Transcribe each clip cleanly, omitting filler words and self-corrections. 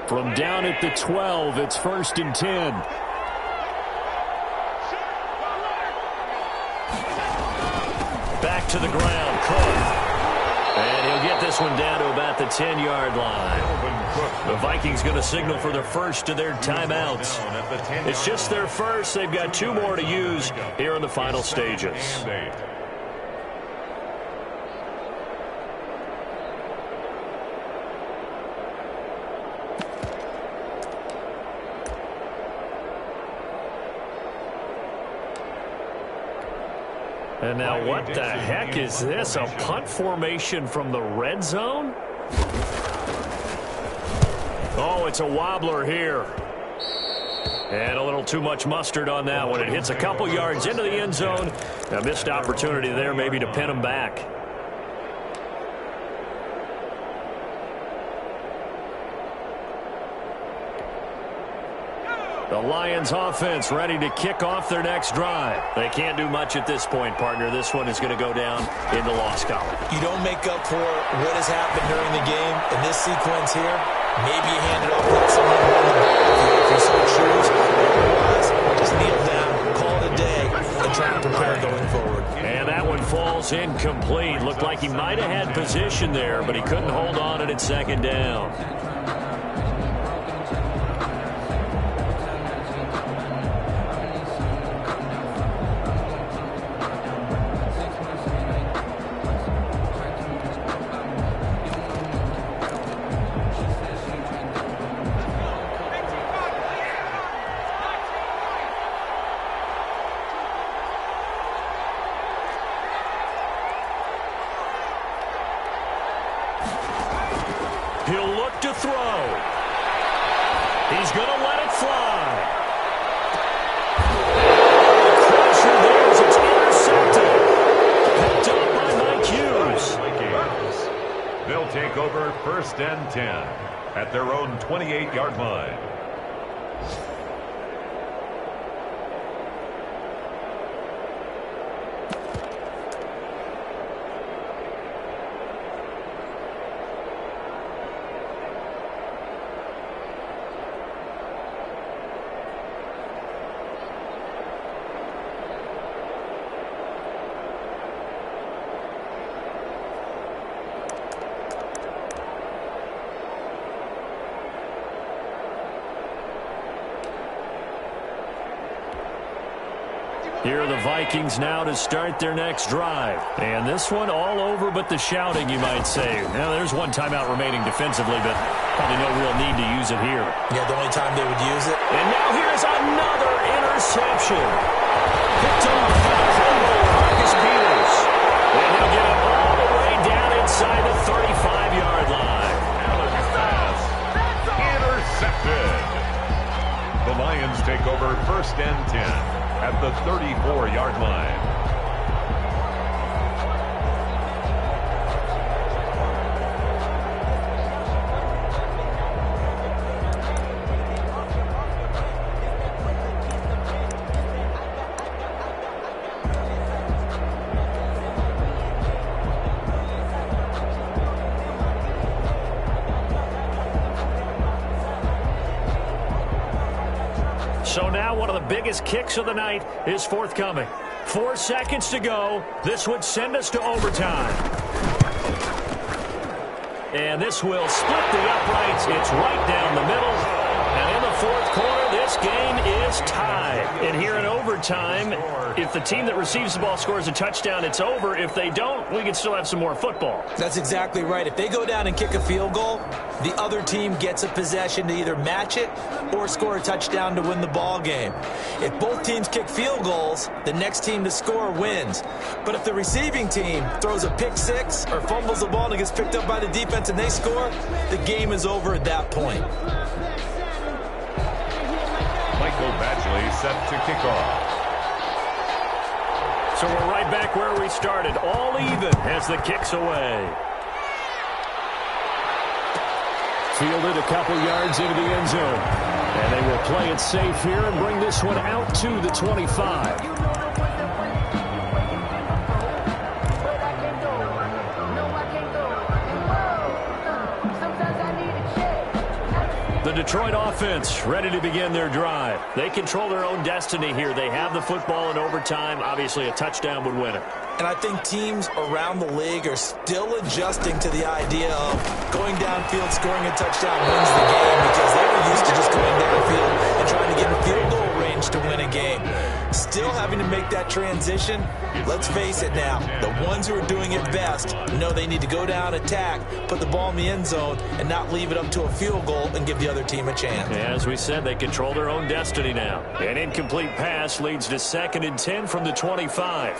From down at the 12, it's 1st and 10. Back to the ground, Cook. And he'll get this one down to about the 10-yard line. The Vikings going to signal for their first of their timeouts. It's just their first. They've got 2 more to use here in the final stages. And now what the heck is this? A punt formation from the red zone? Oh, it's a wobbler here. And a little too much mustard on that one. It hits a couple yards into the end zone. A missed opportunity there maybe to pin him back. The Lions offense ready to kick off their next drive. They can't do much at this point, partner. This one is going to go down in the loss column. You don't make up for what has happened during the game in this sequence here. Maybe you hand it off to someone who won the ball if you so choose. Otherwise, just kneel down, call it a day, and try to prepare going forward. And that one falls incomplete. Looked like he might have had position there, but he couldn't hold on at 2nd down. He'll look to throw. He's going to let it fly. Crusher there as it's intercepted. Picked up by Mike Hughes. They'll take over 1st and 10 at their own 28-yard line. Here are the Vikings now to start their next drive. And this one all over but the shouting, you might say. Now, there's one timeout remaining defensively, but probably no real need to use it here. Yeah, the only time they would use it. And now here's another interception. Picked off by the fumble, Marcus Peters. And he'll get it all the way down inside the 35-yard line. Intercepted. The Lions take over 1st and 10 at the 34-yard line. So now one of the biggest kicks of the night is forthcoming. 4 seconds to go. This would send us to overtime. And this will split the uprights. It's right down the middle. And in the 4th quarter, this game is tied. And here in overtime, if the team that receives the ball scores a touchdown, it's over. If they don't, we can still have some more football. That's exactly right. If they go down and kick a field goal, the other team gets a possession to either match it or score a touchdown to win the ball game. If both teams kick field goals, the next team to score wins. But if the receiving team throws a pick six or fumbles the ball and it gets picked up by the defense and they score, the game is over at that point. Michael Badgley set to kick off. So we're right back where we started, all even as the kick's away. Fielded a couple yards into the end zone. And they will play it safe here and bring this one out to the 25. The the Detroit offense ready to begin their drive. They control their own destiny here. They have the football in overtime. Obviously, a touchdown would win it. And I think teams around the league are still adjusting to the idea of going downfield, scoring a touchdown wins the game, because they were used to just going downfield and trying to get in field goal range to win a game. Still having to make that transition. Let's face it now, the ones who are doing it best know they need to go down, attack, put the ball in the end zone, and not leave it up to a field goal and give the other team a chance. As we said, they control their own destiny now. An incomplete pass leads to 2nd and 10 from the 25.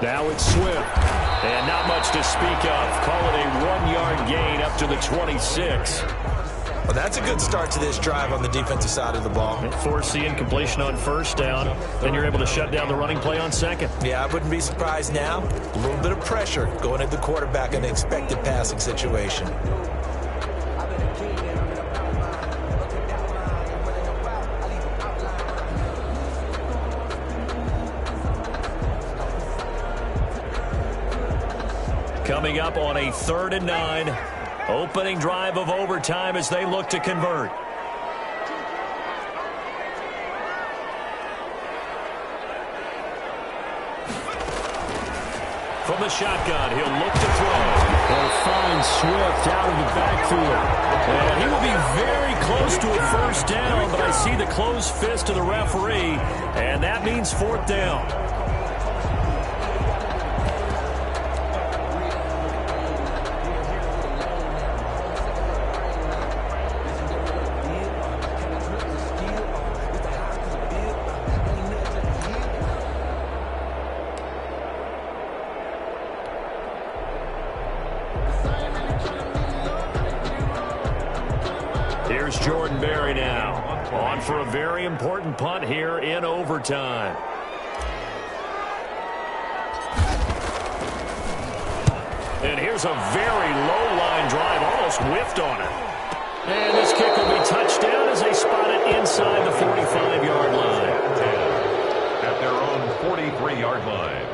Now it's Swift. And not much to speak of. Call it a 1-yard gain up to the 26. Well, that's a good start to this drive on the defensive side of the ball. Force the incompletion on 1st down. Then you're able to shut down the running play on 2nd. Yeah, I wouldn't be surprised now. A little bit of pressure going at the quarterback in an expected passing situation. Coming up on a 3rd and 9. Opening drive of overtime as they look to convert. From the shotgun, he'll look to throw. They'll find Swift out of the backfield. And he will be very close to a 1st down, but I see the closed fist of the referee, and that means 4th down. Here's Jordan Berry now, on for a very important punt here in overtime. And here's a very low-line drive, almost whiffed on it. And this kick will be touchdown as they spot it inside the 45-yard line. At their own 43-yard line.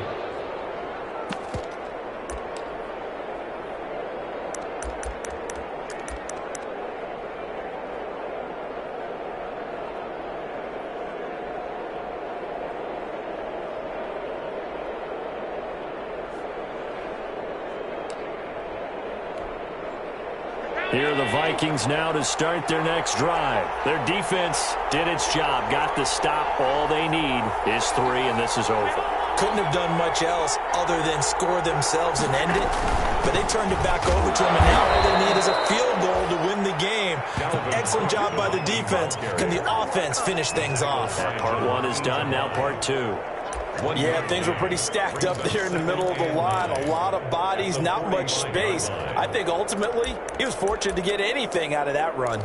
Here are the Vikings now to start their next drive. Their defense did its job, got the stop. All they need is 3, and this is over. Couldn't have done much else other than score themselves and end it, but they turned it back over to them, and now all they need is a field goal to win the game. Excellent job by the defense. Can the offense finish things off? Part 1 is done, now part 2. Yeah, things were pretty stacked up there in the middle of the line. A lot of bodies, not much space. I think ultimately he was fortunate to get anything out of that run.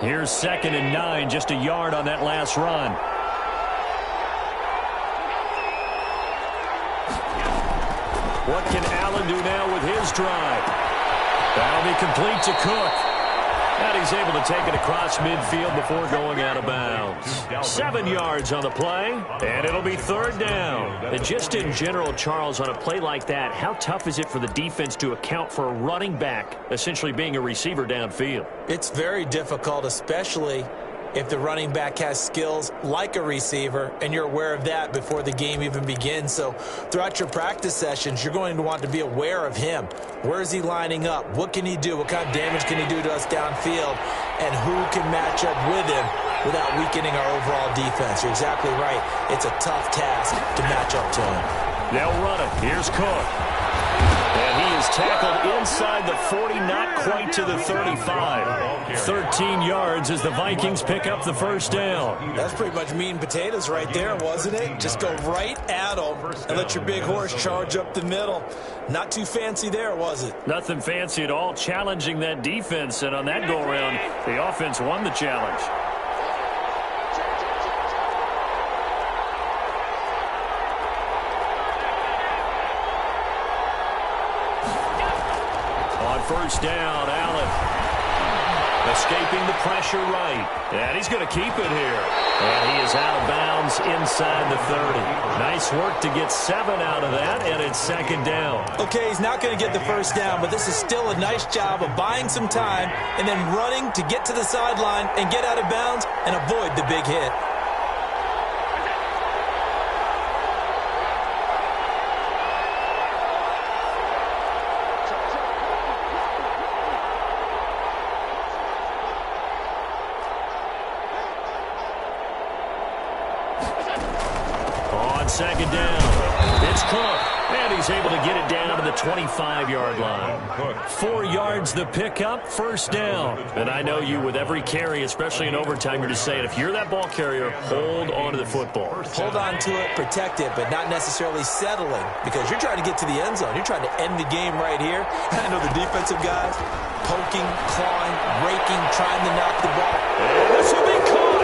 Here's 2nd and 9, just a yard on that last run. What can Allen do now with his drive? That'll be complete to Cook. And he's able to take it across midfield before going out of bounds. 7 yards on the play, and it'll be 3rd down. And just in general, Charles, on a play like that, how tough is it for the defense to account for a running back essentially being a receiver downfield? It's very difficult, especially if the running back has skills like a receiver, and you're aware of that before the game even begins. So throughout your practice sessions, you're going to want to be aware of him. Where is he lining up? What can he do? What kind of damage can he do to us downfield? And who can match up with him without weakening our overall defense? You're exactly right. It's a tough task to match up to him. They'll run it. Here's Cook. And he is tackled inside the 40, not quite to the 35. 13 yards as the Vikings pick up the 1st down. That's pretty much meat and potatoes right there, wasn't it? Just go right at them and let your big horse charge up the middle. Not too fancy there, was it? Nothing fancy at all, challenging that defense. And on that go-around, the offense won the challenge. On 1st down, Allen Escaping the pressure right. And he's going to keep it here. And he is out of bounds inside the 30. Nice work to get 7 out of that, and it's second down. Okay, he's not going to get the first down, but this is still a nice job of buying some time and then running to get to the sideline and get out of bounds and avoid the big hit. Second down. It's Cook. And he's able to get it down to the 25-yard line. 4 yards the pickup, first down. And I know you, with every carry, especially in overtime, you're just saying, if you're that ball carrier, hold on to the football. Hold on to it, protect it, but not necessarily settling, because you're trying to get to the end zone. You're trying to end the game right here. And I know the defensive guys poking, clawing, raking, trying to knock the ball. And this will be caught.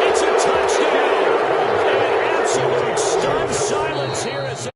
It's a touchdown. Absolute stunned silence here as